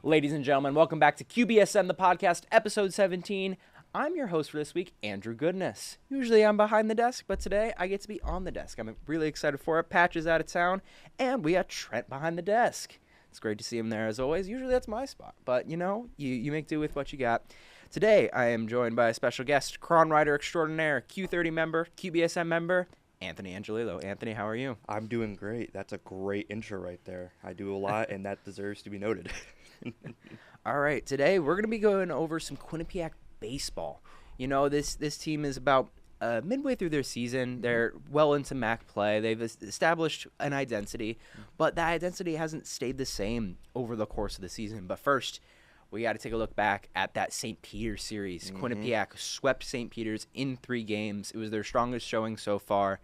Ladies and gentlemen, welcome back to QBSN, the podcast, episode 17. I'm your host for this week, Andrew Goodness. Usually I'm behind the desk, but today I get to be on the desk. I'm really excited for it. Patch is out of town, and we got Trent behind the desk. It's great to see him there as always. Usually that's my spot, but you know, you make do with what you got. Today I am joined by a special guest, Chron writer extraordinaire, Q30 member, QBSN member, Anthony Angelillo. Anthony, how are you? I'm doing great. That's a great intro right there. I do a lot, and that deserves to be noted. All right, today we're going to be going over some Quinnipiac Baseball. You know, this team is about midway through their season. They're well into MAC play. They've established an identity, but that identity hasn't stayed the same over the course of the season. But first, we got to take a look back at that St. Peter's series. Quinnipiac swept St. Peter's in 3 games. It was their strongest showing so far.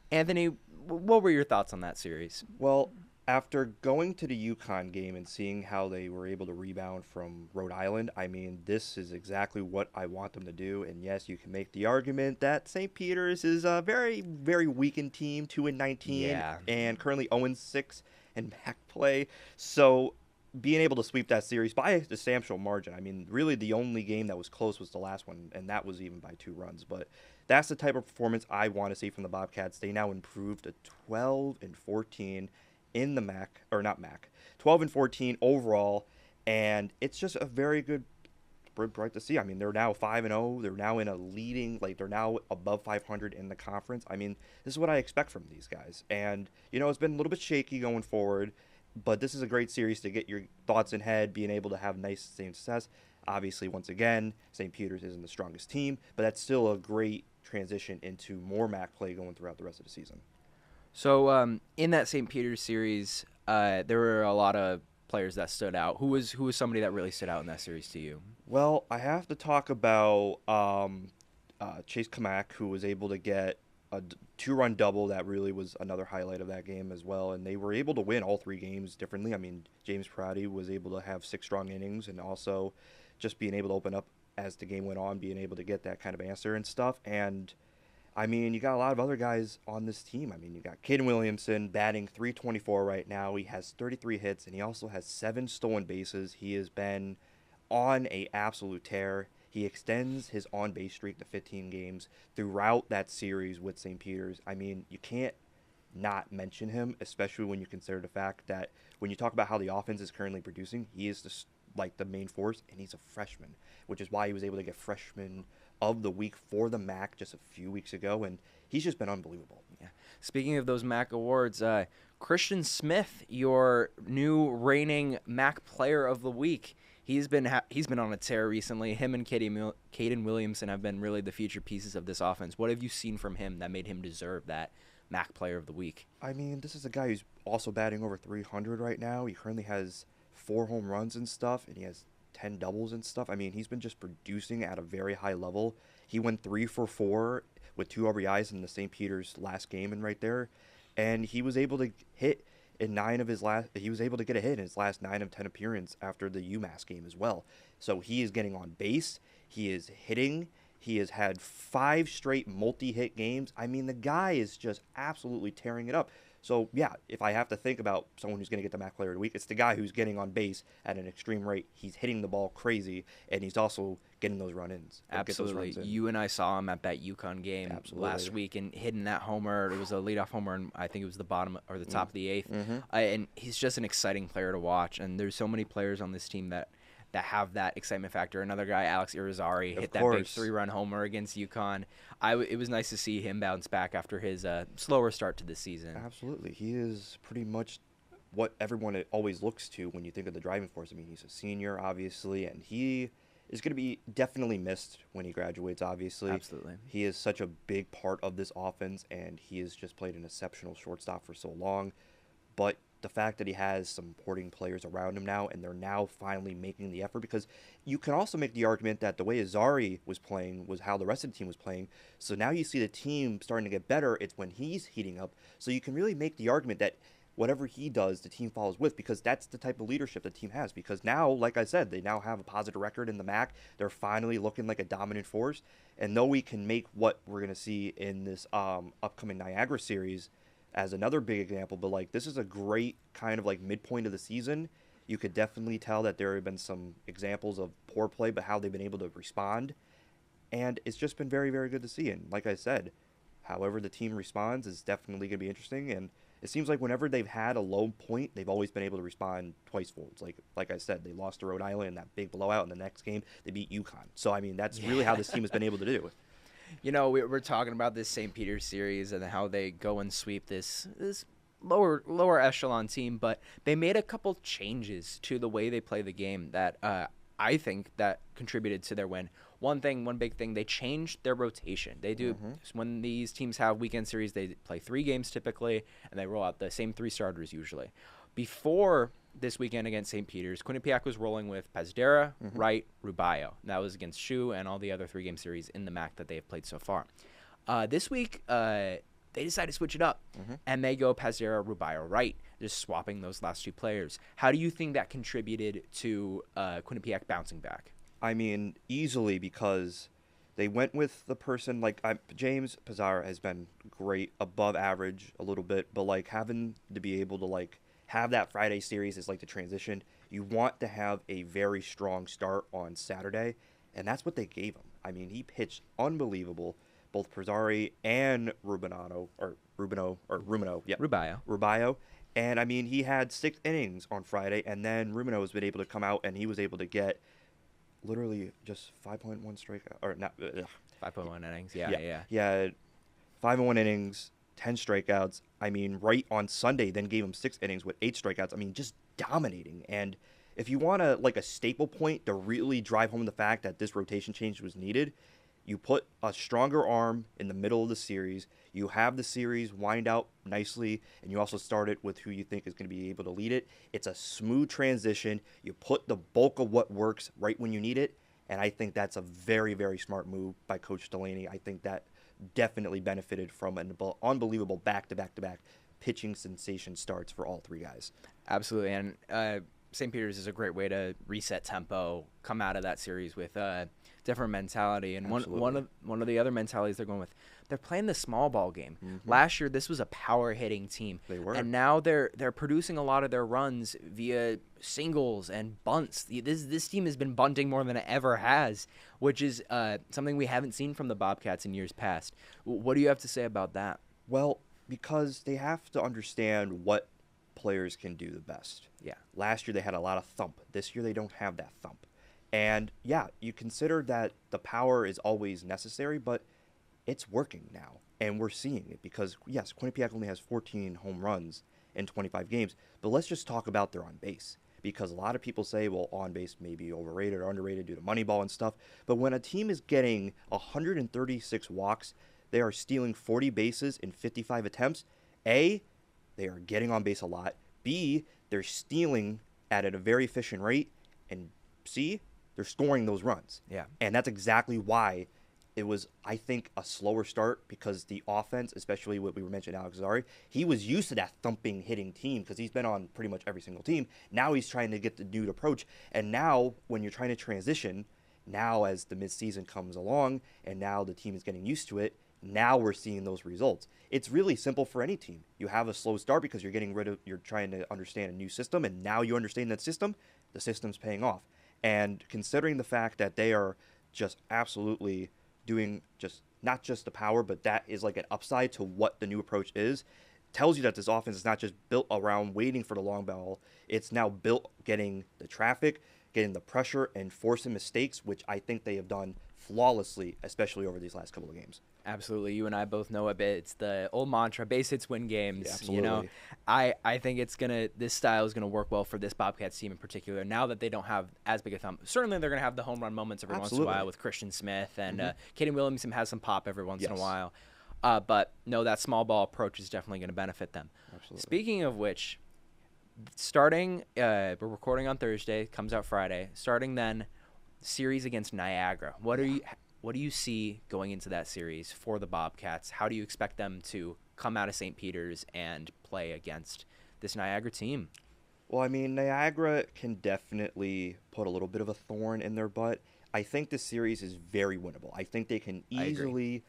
Anthony, what were your thoughts on that series? Well, after going to the UConn game and seeing how they were able to rebound from Rhode Island, I mean, this is exactly what I want them to do. And yes, you can make the argument that St. Peter's is a very, very weakened team, 2-19, and currently 0-6 in MAC play. So being able to sweep that series by a substantial margin, I mean, really the only game that was close was the last one, and that was even by 2 runs. But that's the type of performance I want to see from the Bobcats. They now improved to 12-14 in the MAC, or not MAC, 12-14 overall, and it's just a very good bright to see. I mean, they're now 5-0. They're now in a leading, they're now above 500 in the conference. I mean, this is what I expect from these guys. And, you know, it's been a little bit shaky going forward, but this is a great series to get your thoughts in head, being able to have nice sustained success. Obviously, once again, St. Peter's isn't the strongest team, but that's still a great transition into more MAC play going throughout the rest of the season. So in that St. Peter's series, there were a lot of players that stood out. Who was somebody that really stood out in that series to you? Well, I have to talk about Chase Kamak, who was able to get a 2-run double. That really was another highlight of that game as well. And they were able to win all 3 games differently. I mean, James Prouty was able to have 6 strong innings, and also just being able to open up as the game went on, being able to get that kind of answer and stuff. And I mean, you got a lot of other guys on this team. I mean, you got Caden Williamson batting .324 right now. He has 33 hits, and he also has 7 stolen bases. He has been on a absolute tear. He extends his on-base streak to 15 games throughout that series with St. Peter's. I mean, you can't not mention him, especially when you consider the fact that when you talk about how the offense is currently producing, he is the main force, and he's a freshman, which is why he was able to get freshman of the week for the MAC just a few weeks ago, and he's just been unbelievable. Yeah. Speaking of those MAC awards, Christian Smith, your new reigning MAC Player of the Week, he's been on a tear recently. Him and Caden Williamson have been really the feature pieces of this offense. What have you seen from him that made him deserve that MAC Player of the Week? I mean, this is a guy who's also batting over 300 right now. He currently has 4 home runs and stuff, and he has 10 doubles and stuff. I mean, he's been just producing at a very high level. He went 3 for 4 with 2 RBIs in the St. Peter's last game and right there, and he was able to hit in 9 of his last. He was able to get a hit in his last 9 of 10 appearances after the UMass game as well. So he is getting on base. He is hitting. He has had 5 straight multi-hit games. I mean, the guy is just absolutely tearing it up. So, yeah, if I have to think about someone who's going to get the MAC Player of the Week, it's the guy who's getting on base at an extreme rate. He's hitting the ball crazy, and he's also getting those run-ins. Absolutely. You and I saw him at that UConn game last week and hitting that homer. It was a leadoff homer, and I think it was the bottom or the top of the 8th. And he's just an exciting player to watch, and there's so many players on this team that have that excitement factor. Another guy, Alex Irizarry, hit that big 3-run homer against UConn. It was nice to see him bounce back after his slower start to the season. Absolutely. He is pretty much what everyone always looks to when you think of the driving force. I mean, he's a senior, obviously, and he is going to be definitely missed when he graduates, obviously. Absolutely. He is such a big part of this offense, and he has just played an exceptional shortstop for so long. But the fact that he has some supporting players around him now, and they're now finally making the effort, because you can also make the argument that the way Azari was playing was how the rest of the team was playing. So now you see the team starting to get better. It's when he's heating up. So you can really make the argument that whatever he does, the team follows with, because that's the type of leadership the team has. Because now, like I said, they now have a positive record in the MAC. They're finally looking like a dominant force. And though we can make what we're going to see in this upcoming Niagara series as another big example, but like this is a great kind of like midpoint of the season. You could definitely tell that there have been some examples of poor play, but how they've been able to respond. And it's just been very, very good to see. And like I said, however the team responds is definitely going to be interesting. And it seems like whenever they've had a low point, they've always been able to respond twice folds. Like I said, they lost to Rhode Island in that big blowout. In the next game, they beat UConn. So, I mean, that's really how this team has been able to do it. You know, we're talking about this St. Peter's series and how they go and sweep this lower echelon team, but they made a couple changes to the way they play the game that I think that contributed to their win. One big thing, they changed their rotation. They do when these teams have weekend series, they play 3 games typically, and they roll out the same 3 starters usually. Before this weekend against St. Peter's, Quinnipiac was rolling with Pazdera, Wright, Rubio. That was against Shu and all the other 3-game series in the MAC that they have played so far. This week, they decided to switch it up, and they go Pazdera, Rubio, Wright, just swapping those last 2 players. How do you think that contributed to Quinnipiac bouncing back? I mean, easily, because they went with the person, like, James Pazzara has been great, above average a little bit, but, like, having to be able to, like, have that Friday series is like the transition. You want to have a very strong start on Saturday, and that's what they gave him. I mean, he pitched unbelievable, both Pazzari and Rubino. And, I mean, he had 6 innings on Friday, and then Rubino has been able to come out, and he was able to get literally just 5.1 strikeout, or not 5.1 innings. Yeah. Yeah, 5.1 innings, 10 strikeouts. I mean, right on Sunday, then gave him 6 innings with 8 strikeouts. I mean, just dominating. And if you want a staple point to really drive home the fact that this rotation change was needed, you put a stronger arm in the middle of the series. You have the series wind out nicely, and you also start it with who you think is going to be able to lead it. It's a smooth transition. You put the bulk of what works right when you need it, and I think that's a very, very smart move by Coach Delaney. I think that definitely benefited from an unbelievable back-to-back-to-back pitching sensation starts for all 3 guys. Absolutely, and St. Peter's is a great way to reset tempo, come out of that series with a different mentality. And one of the other mentalities they're going with, they're playing the small ball game. Last year, this was a power hitting team. They were. And now they're producing a lot of their runs via singles and bunts. This team has been bunting more than it ever has, which is something we haven't seen from the Bobcats in years past. What do you have to say about that? Well, because they have to understand what players can do the best. Yeah. Last year they had a lot of thump. This year they don't have that thump. And yeah, you consider that the power is always necessary, but it's working now. And we're seeing it because, yes, Quinnipiac only has 14 home runs in 25 games. But let's just talk about their on base. Because a lot of people say, well, on base may be overrated or underrated due to Moneyball and stuff. But when a team is getting 136 walks, they are stealing 40 bases in 55 attempts. A, they are getting on base a lot. B, they're stealing at a very efficient rate. And C, they're scoring those runs. Yeah. And that's exactly why it was, I think, a slower start, because the offense, especially what we were mentioning, Alex Zari, he was used to that thumping, hitting team because he's been on pretty much every single team. Now he's trying to get the new approach. And now when you're trying to transition, now as the midseason comes along and now the team is getting used to it, now we're seeing those results. It's really simple for any team. You have a slow start because you're trying to understand a new system, and now you understand that system, the system's paying off. And considering the fact that they are just absolutely doing just not just the power, but that is like an upside to what the new approach is, tells you that this offense is not just built around waiting for the long ball. It's now built getting the traffic, getting the pressure, and forcing mistakes, which I think they have done flawlessly, especially over these last couple of games. Absolutely. You and I both know a bit. It's the old mantra, base hits win games. Yeah, absolutely. You know, I think this style is gonna work well for this Bobcats team in particular. Now that they don't have as big a thump, certainly they're gonna have the home run moments every once in a while with Christian Smith, and Kaden Williamson has some pop every once in a while. But no, that small ball approach is definitely gonna benefit them. Absolutely. Speaking of which, starting we're recording on Thursday, comes out Friday. Starting then, series against Niagara. What do you see going into that series for the Bobcats? How do you expect them to come out of St. Peter's and play against this Niagara team? Well, I mean, Niagara can definitely put a little bit of a thorn in their butt. I think this series is very winnable. I think they can easily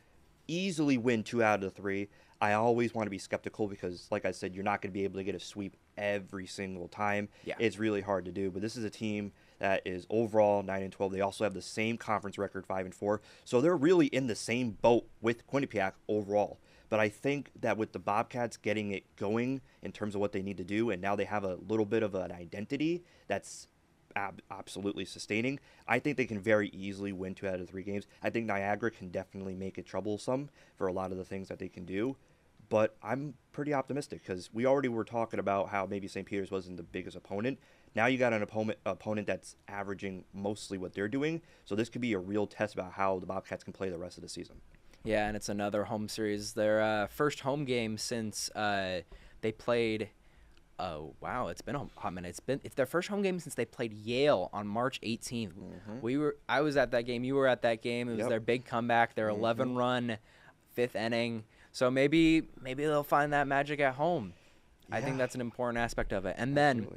win 2 out of the 3. I always want to be skeptical because, like I said, you're not going to be able to get a sweep every single time. Yeah. It's really hard to do. But this is a team that is overall 9-12. They also have the same conference record, 5-4. So they're really in the same boat with Quinnipiac overall. But I think that with the Bobcats getting it going in terms of what they need to do, and now they have a little bit of an identity that's absolutely sustaining, I think they can very easily win 2 out of 3 games. I think Niagara can definitely make it troublesome for a lot of the things that they can do. But I'm pretty optimistic because we already were talking about how maybe St. Peter's wasn't the biggest opponent. Now you got an opponent that's averaging mostly what they're doing. So this could be a real test about how the Bobcats can play the rest of the season. Yeah, and it's another home series. Their first home game since they played. Oh wow, it's been a hot minute. It's their first home game since they played Yale on March 18th. Mm-hmm. I was at that game. You were at that game. It was their big comeback. Their 11-run 5th inning. So maybe they'll find that magic at home. Yeah. I think that's an important aspect of it. And then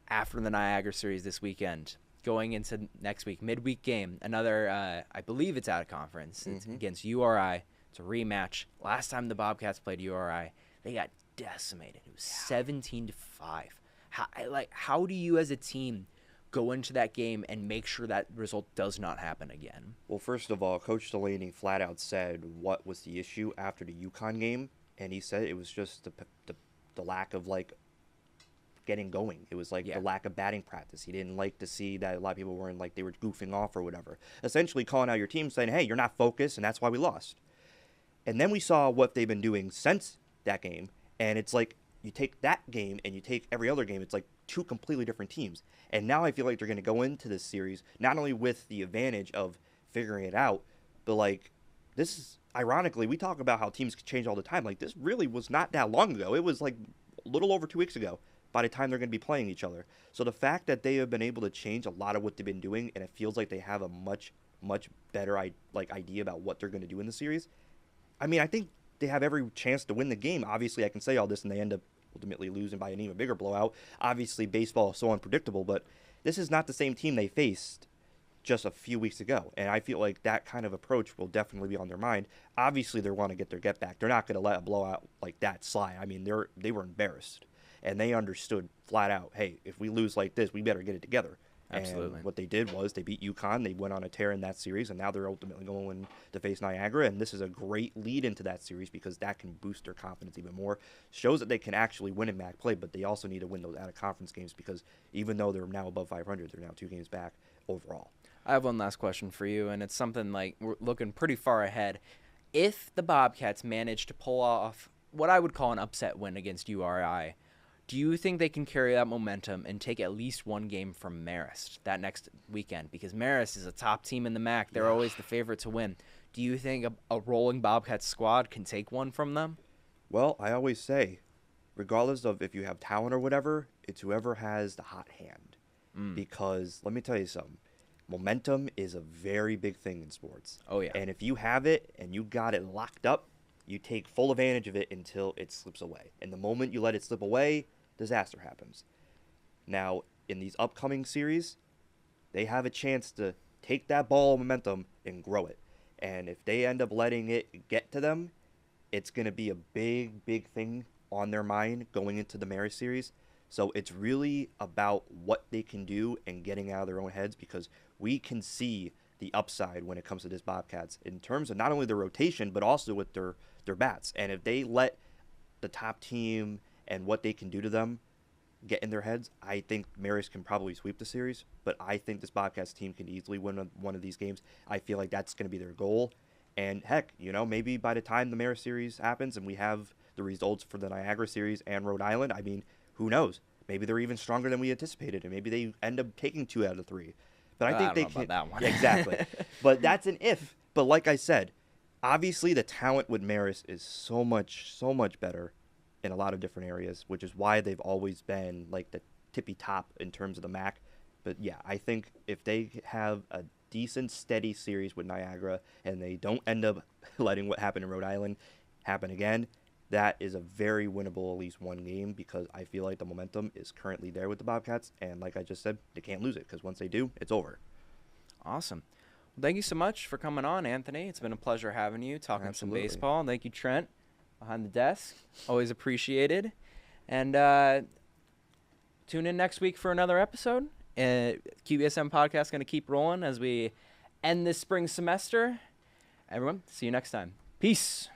after the Niagara series this weekend, going into next week, midweek game, another, I believe it's out of conference. It's against URI. It's a rematch. Last time the Bobcats played URI, they got decimated. It was 17-5. How do you as a team go into that game and make sure that result does not happen again? Well, first of all, Coach Delaney flat out said what was the issue after the UConn game, and he said it was just the lack of getting going. It was the lack of batting practice. He didn't like to see that a lot of people weren't they were goofing off or whatever. Essentially calling out your team saying, hey, you're not focused, and that's why we lost. And then we saw what they've been doing since that game, and it's you take that game and you take every other game, it's 2 completely different teams. And now I feel like they're going to go into this series not only with the advantage of figuring it out, but this is, ironically, we talk about how teams change all the time. This really was not that long ago. It was a little over 2 weeks ago by the time they're going to be playing each other. So the fact that they have been able to change a lot of what they've been doing, and it feels like they have a much, much better idea about what they're going to do in the series. I mean, I think they have every chance to win the game. Obviously, I can say all this and they end up ultimately losing by an even bigger blowout. Obviously, baseball is so unpredictable, but this is not the same team they faced just a few weeks ago. And I feel like that kind of approach will definitely be on their mind. Obviously, they want to get their get back. They're not going to let a blowout like that slide. I mean, they were embarrassed. And they understood flat out, hey, if we lose like this, we better get it together. Absolutely. And what they did was they beat UConn. They went on a tear in that series, and now they're ultimately going to face Niagara. And this is a great lead into that series because that can boost their confidence even more. Shows that they can actually win in MAC play, but they also need to win those out-of-conference games because even though they're now above 500, they're now 2 games back overall. I have one last question for you, and it's something we're looking pretty far ahead. If the Bobcats manage to pull off what I would call an upset win against URI, do you think they can carry that momentum and take at least 1 game from Marist that next weekend? Because Marist is a top team in the MAC. They're always the favorite to win. Do you think a rolling Bobcats squad can take 1 from them? Well, I always say, regardless of if you have talent or whatever, it's whoever has the hot hand. Because let me tell you something. Momentum is a very big thing in sports. Oh, yeah. And if you have it and you got it locked up, you take full advantage of it until it slips away. And the moment you let it slip away, disaster happens. Now, in these upcoming series, they have a chance to take that ball of momentum and grow it. And if they end up letting it get to them, it's going to be a big, big thing on their mind going into the Marist series. So it's really about what they can do and getting out of their own heads because we can see the upside when it comes to this Bobcats in terms of not only their rotation, but also with their bats. And if they let the top team and what they can do to them get in their heads, I think Marist can probably sweep the series. But I think this Bobcats team can easily win one of these games. I feel like that's going to be their goal. And heck, maybe by the time the Marist series happens and we have the results for the Niagara series and Rhode Island, I mean, who knows? Maybe they're even stronger than we anticipated, and maybe they end up taking 2 out of 3. But I think they can. About that one. Exactly. But that's an if. But like I said, obviously the talent with Marist is so much better in a lot of different areas, which is why they've always been the tippy top in terms of the MAC. But yeah, I think if they have a decent, steady series with Niagara and they don't end up letting what happened in Rhode Island happen again, that is a very winnable at least 1 game because I feel like the momentum is currently there with the Bobcats. And like I just said, they can't lose it because once they do, it's over. Awesome. Well, thank you so much for coming on, Anthony. It's been a pleasure having you, talking some baseball. Thank you, Trent. behind the desk. Always appreciated. And tune in next week for another episode. QBSN podcast going to keep rolling as we end this spring semester. Everyone, see you next time. Peace.